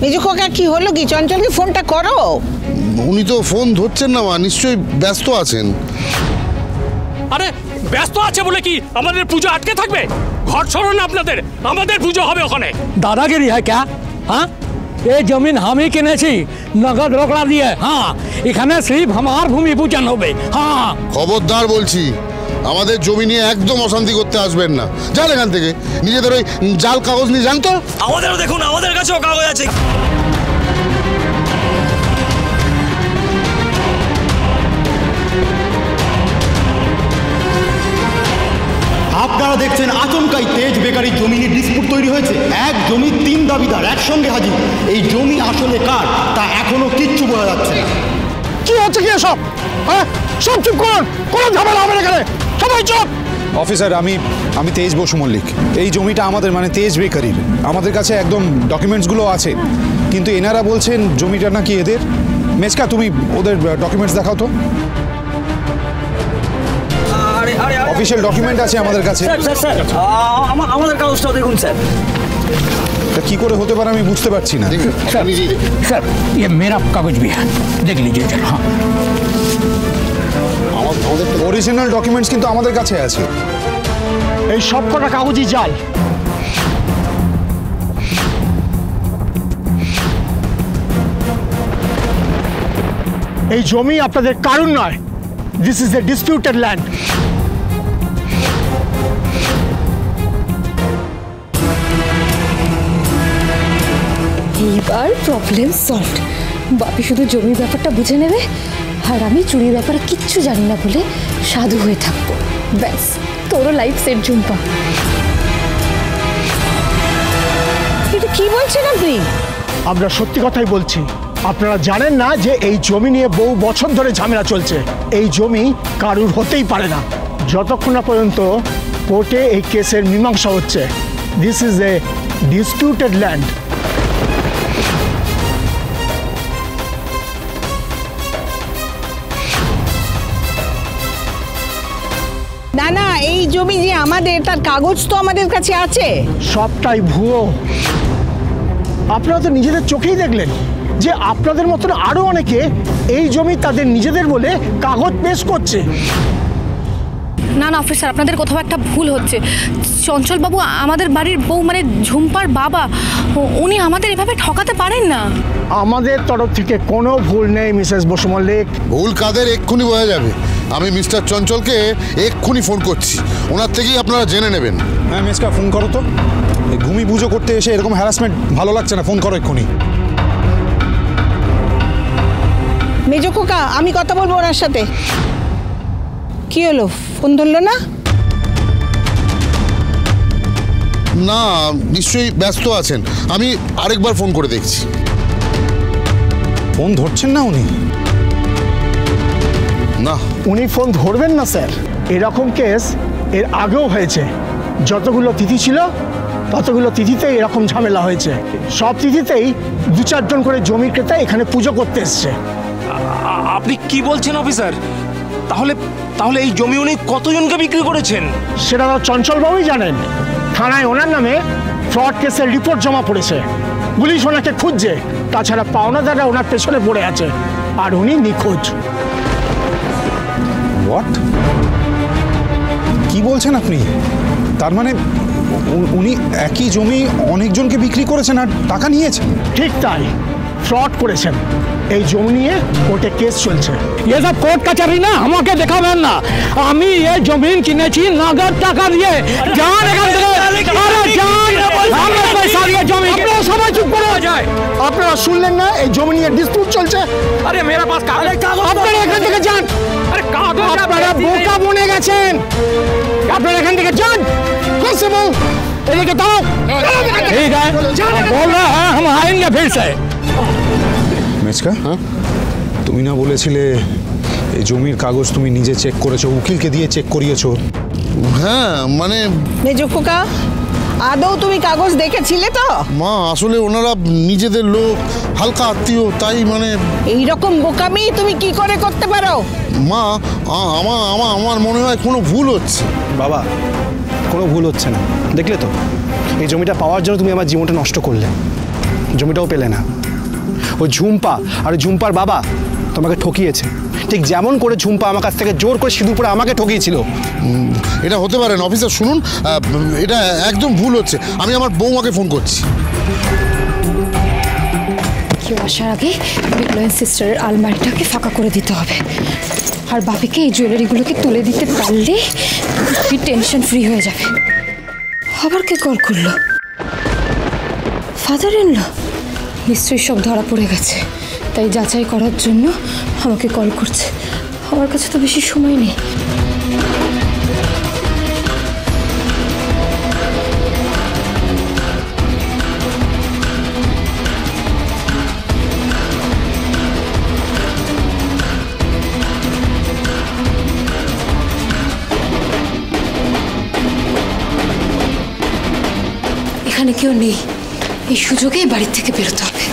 মেজো কাকা কি হলো কি? চঞ্চলকে ফোনটা করো। উনি তো ফোন ধরছেন না মা, নিশ্চয়ই ব্যস্ত আছেন। আরে ব্যস্ত আছে বলে কি আমাদের পুজো আটকে থাকবে? ঘর সরো না আপনাদের, আমাদের পুজো হবে ওখানে। दादागिरी है क्या? हाँ, ये जमीन हम ही किनेছি नगद रोकड़ा দিয়ে। हाँ, এখানে সির্ফ আমার ভূমি পূজন হবে। हाँ, খবরদার বলছি, আমাদের জমি নিয়ে একদম অশান্তি করতে আসবেন না। যান এখান থেকে, নিজেদের ওই জাল কাগজ নিয়ে যান তো। আমাদেরও দেখুন, আমাদের কাছেও কাগজ আছে। আপনারা দেখছেন আচমকাই তেজ বেকারি জমি নিয়ে ডিসপুট তৈরি হয়েছে। এক জমির 3 দাবিদার একসঙ্গে হাজির। এই জমি আসলে কার তা এখনো কিচ্ছু বোঝা যাচ্ছে না। কি হচ্ছে কি সব? হ্যাঁ, সব চুপ করুন, কোনো ঝামেলা হবে না এখানে, সবাই চুপ। অফিসার, আমি তেজ বসু মল্লিক। এই জমিটা আমাদের, মানে তেজ বেকারির। আমাদের কাছে একদম ডকুমেন্টসগুলো আছে, কিন্তু এনারা বলছেন জমিটা নাকি এদের। মেজকা, তুমি ওদের ডকুমেন্টস দেখাও তো। অফিশিয়াল ডকুমেন্ট আছে আমাদের কাছে। স্যার আমাদের কাগজটাও দেখুন স্যার। তা কি করে হতে পারে আমি বুঝতে পারছি না। सर ये मेरा कागज भी है, देख लीजिए जरा। हाँ, অরিজিনাল ডকুমেন্টস কিন্তু আমাদের কাছে আছে। এই সব কটা কাগজই জাল। এই জমি আপনাদের কারণ নয়। This is a disputed land. এইবার প্রবলেম সলভড। বাপি শুধু জমির ব্যাপারটা বুঝে নেবে, আর আমি চুরির ব্যাপারে কিচ্ছু জানি না বলে সাধু হয়ে থাকবো। ব্যাস, তোরও লাইফ সেট ঝুম্পা। এটা কি বলছেন আপনি? আমরা সত্যি কথাই বলছি। আপনারা জানেন না যে এই জমি নিয়ে বহু বছর ধরে ঝামেলা চলছে। এই জমি কারুর হতেই পারে না যতক্ষণ না পর্যন্ত কোর্টে এই কেসের মীমাংসা হচ্ছে। This is a disputed land. না না, এই জমি যে আমাদের, তার কাগজ তো আমাদের কাছে আছে। সবটাই ভুয়ো। আপনারা তো নিজেদের চোখেই দেখলেন যে আপনাদের মতন আরো অনেকে এই জমি তাদের নিজেদের বলে কাগজ পেশ করছে। না না অফিসার, আপনাদের কোথাও একটা ভুল হচ্ছে। চঞ্চলবাবু আমাদের বাড়ির বউ, মানে ঝুম্পার বাবা। উনি আমাদের এভাবে ঠকাতে পারেন না। আমাদের তরফ থেকে কোনো ভুল নেই মিসেস বসু মল্লিক। ভুল কাদের এক্ষুনি বোঝা যাবে। আমি মিস্টার চঞ্চলকে এক্ষুনি ফোন করছি, ওনার থেকেই আপনারা জেনে নেবেন। হ্যাঁ মেজকা, ফোন করো তো। এই ভূমি পুজো করতে এসে এরকম হ্যারাসমেন্ট ভালো লাগছে না, ফোন করো এক্ষুনি। মেজো খোকা, আমি কথা বলবো ওনার সাথে। কি হলো, ফোন ধরলো না? না, নিশ্চয়ই ব্যস্ত আছেন। আমি আরেকবার ফোন করে দেখছি। ফোন ধরছেন না উনি? না, উনি ফোন ধরবেন না স্যার। এরকম কেস এর আগেও হয়েছে। যতগুলো তিথি ছিল ততগুলো তিথিতেই এরকম ঝামেলা হয়েছে। সব তিথিতেই 2-4 জন করে জমি ক্রেতা এখানে পুজো করতে এসছে। আপনি কি বলছেন অফিসার? তাহলে তাহলে এই জমি উনি কতজনকে বিক্রি করেছেন? সেটা তো চঞ্চলবাবুই জানেন। থানায় ওনার নামে ফ্রড কেসের রিপোর্ট জমা পড়েছে। পুলিশ ওনাকে খুঁজছে। তাছাড়া পাওনাদাররা ওনার পেছনে পড়ে আছে, আর উনি নিখোঁজ। হোয়াট? কি বলছেন আপনি? তার মানে উনি একই জমি অনেকজনকে বিক্রি করেছেন আর টাকা নিয়েছেন? ঠিক তাই, ফ্রড করেছেন। এই জমি নিয়ে কোর্টে কেস চলছে। এসব কোর্ট কাচারি না আমাকে দেখাবেন না। আমি এই জমি কিনেছি নগদ টাকা দিয়ে। যান এখান থেকে, আরে যান। আমরা পয়সা দিয়ে জমি। আপনারা সবাই চুপ করে যায়। আপনারা শুনলেন না এই জমি নিয়ে ডিসপিউট চলছে? আরে মেরা পাস কাগজ। আপনারা এখান থেকে যান। আরে কাগজ আপনারা বোকা বনে গেছেন। আপনারা এখান থেকে যান। কনস্টেবল, এদিকে দাও। ঠিক আছে, बोल रहा है हम आएंगे फिर से। মেজকা, তুমি না বলেছিলে এই জমির কাগজ তুমি নিজে চেক করেছো, উকিলকে দিয়ে চেক করিয়েছো? হ্যাঁ মানে মেজো খোকা, আদৌ তুমি কাগজ দেখেছিলে তো? মা, আসলে ওনারা নিজেদের লোক, হালকা আত্মীয়, তাই মানে এইরকম বোকামি তুমি কি করে করতে পারো? মা, আমার মনে হয় কোনো ভুল হচ্ছে। বাবা, কোনো ভুল হচ্ছে না। দেখলে তো, এই জমিটা পাওয়ার জন্য তুমি আমার জীবনটা নষ্ট করলে। জমিটাও পেলে না। ওই ঝুম্পা আর ঝুম্পার বাবা তোমাকে ঠকিয়েছে, ঠিক যেমন করে ঝুম্পা আমার কাছ থেকে জোর করে সিঁদুর পরে আমাকে ঠকিয়েছিল। এটা হতে পারে না অফিসার, শুনুন এটা একদম ভুল হচ্ছে। আমি আমার বৌমাকে ফোন করছি। কেউ আসার আগে বিপ্লয়ের সিস্টারের আলমারিটাকে ফাঁকা করে দিতে হবে, আর বাপিকে এই জুয়েলারিগুলোকে তুলে দিতে পারলে টেনশন ফ্রি হয়ে যাবে। আবার কে কল করলো? Father in law. নিশ্চয়ই সব ধরা পড়ে গেছে, তাই যাচাই করার জন্য আমাকে কল করছে। আমার কাছে তো বেশি সময় নেই। এখানে কেউ নেই, এই সুযোগেই বাড়ির থেকে বেরোতে হবে।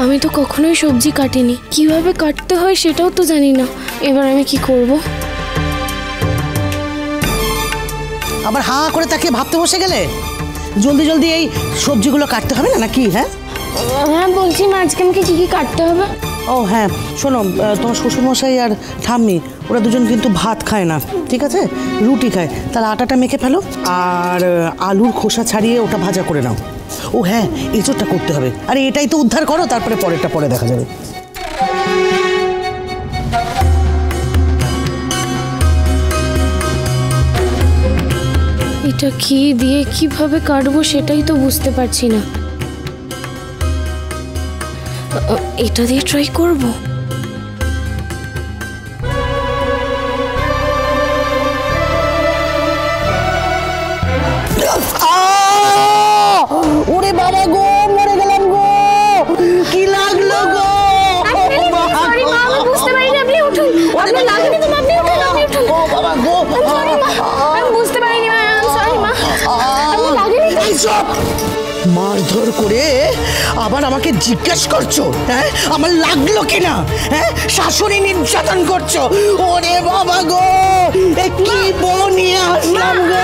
আমি তো কখনোই সবজি কাটিনি, কিভাবে কাটতে হয় সেটাও তো জানি না। এবার আমি কি করব? আবার হাঁ করে তাকে ভাবতে বসে গেলে? জলদি জলদি এই সবজিগুলো কাটতে হবে না নাকি? হ্যাঁ হ্যাঁ বলছি মা, আজকে আমাকে কি কি কাটতে হবে? ও হ্যাঁ শোনো, তোমার শ্বশুরমশাই আর ঠাম্মি ওরা দুজন কিন্তু ভাত খায় না, ঠিক আছে? রুটি খায়। তাহলে আটাটা মেখে ফেলো, আর আলুর খোসা ছাড়িয়ে ওটা ভাজা করে নাও। ও হ্যাঁ, এঁচোড়টা করতে হবে। আরে এটাই তো উদ্ধার করো, তারপরে পরেরটা পরে দেখা যাবে। এটা কি দিয়ে কিভাবে কাটবো সেটাই তো বুঝতে পারছি না। এটা দিয়ে ট্রাই করব। ওরে বাবা গো, মরে গেলাম গো, কি লাগলো গো? সরি মা, আমি বুঝতে পারিনি। আপনি উঠুন। আপনার লাগেনি তো? আপনি উঠুন, আপনি উঠুন। ও বাবা গো, সরি মা, আমি বুঝতে পারিনি মা। সরি মা, আপনি লাগেনি তো? মারধর করে আবার আমাকে জিজ্ঞেস করছো হ্যাঁ আমার লাগলো কিনা? হ্যাঁ, শাশুড়ি নির্যাতন করছো। ওরে বাবা গো, এ কি বউ নিয়ে আসলাম গো।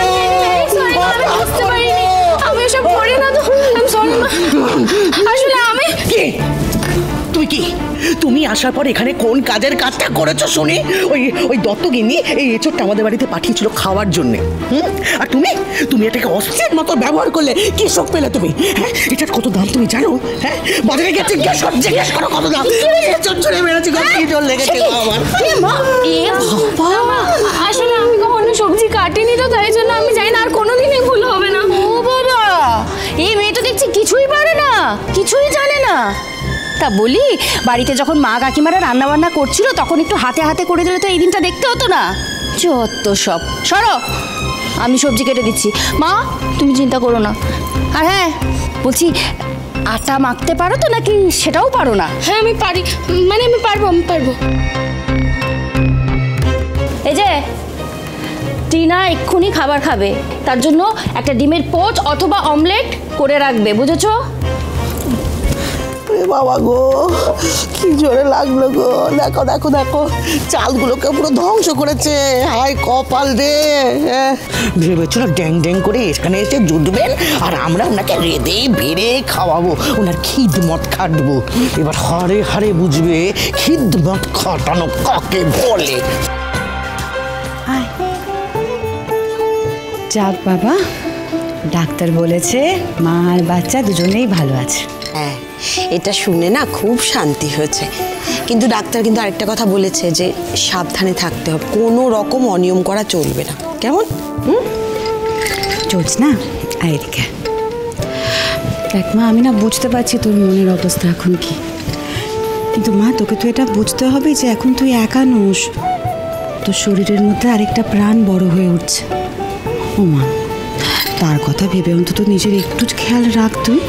আমি এসব করি না তো। সরি মা, আসলে আমি কি তুমি আসার পর এখানে কোন কাজের কাজটা করেছো শুনি? ওই দত্তগিন্নি এই এঁচোড়টা আমাদের বাড়িতে পাঠিয়েছিল খাওয়ার জন্য। আর তুমি এটাকে অস্ত্রের মতো ব্যবহার করলে। কি শোক পেলে তুমি? হ্যাঁ, এটার কত দাম তুমি জানো? হ্যাঁ, বাজারে গিয়ে জিজ্ঞেস করো কত দাম। এঁচোড় ছুঁড়ে মেরেছি, কি জল লেগেছে আমার। আসলে আমি কখনো সবজি কাটিনি তো, তাই জন্য আমি জানি না। আর কোনোদিনই ভুল হবে না। ও বাবা, এই মেয়ে তো দেখছি কিছুই পারে না, কিছুই জানে না। তা বলি, বাড়িতে যখন মা কাকিমারা রান্না বান্না করছিল তখন একটু হাতে হাতে করে দিলে তো এই দিনটা দেখতে হতো না। যত সব। সরো, আমি সবজি কেটে দিচ্ছি। মা তুমি চিন্তা করো না। আর হ্যাঁ বলছি, আটা মাখতে পারো তো নাকি সেটাও পারো না? হ্যাঁ আমি পারি, মানে আমি পারবো। এই যে টিনা এক্ষুনি খাবার খাবে, তার জন্য একটা ডিমের পোচ অথবা অমলেট করে রাখবে, বুঝেছো? বাবা গো, কি জোরে লাগলো গো। দেখো দেখো দেখো, চালগুলোকে পুরো ধ্বংস করেছে। হায় কপাল রে। ভেবেছিল ড্যাং ড্যাং করে এখানে এসে জুটবেন আর আমরা ওনাকে রেঁধে বেড়ে খাওয়াবো, ওনার খিদমত খাটবো। এবার হারে হারে বুঝবে খিদমত খাটানো কাকে বলে। যাক বাবা, ডাক্তার বলেছে মা আর বাচ্চা দুজনেই ভালো আছে। হ্যাঁ, এটা শুনে না খুব শান্তি হয়েছে। কিন্তু ডাক্তার কিন্তু আরেকটা কথা বলেছে যে সাবধানে থাকতে হবে, কোনো রকম অনিয়ম করা চলবে না। কেমন? চলছে না? এদিকে দেখ মা, আমি না বুঝতে পারছি তোর মনের অবস্থা এখন কি, কিন্তু মা তোকে তো এটা বুঝতে হবে যে এখন তুই একা নোস, তোর শরীরের মধ্যে আরেকটা প্রাণ বড় হয়ে উঠছে। ও মা, তার কথা ভেবে অন্তত নিজের একটু খেয়াল রাখ তুই।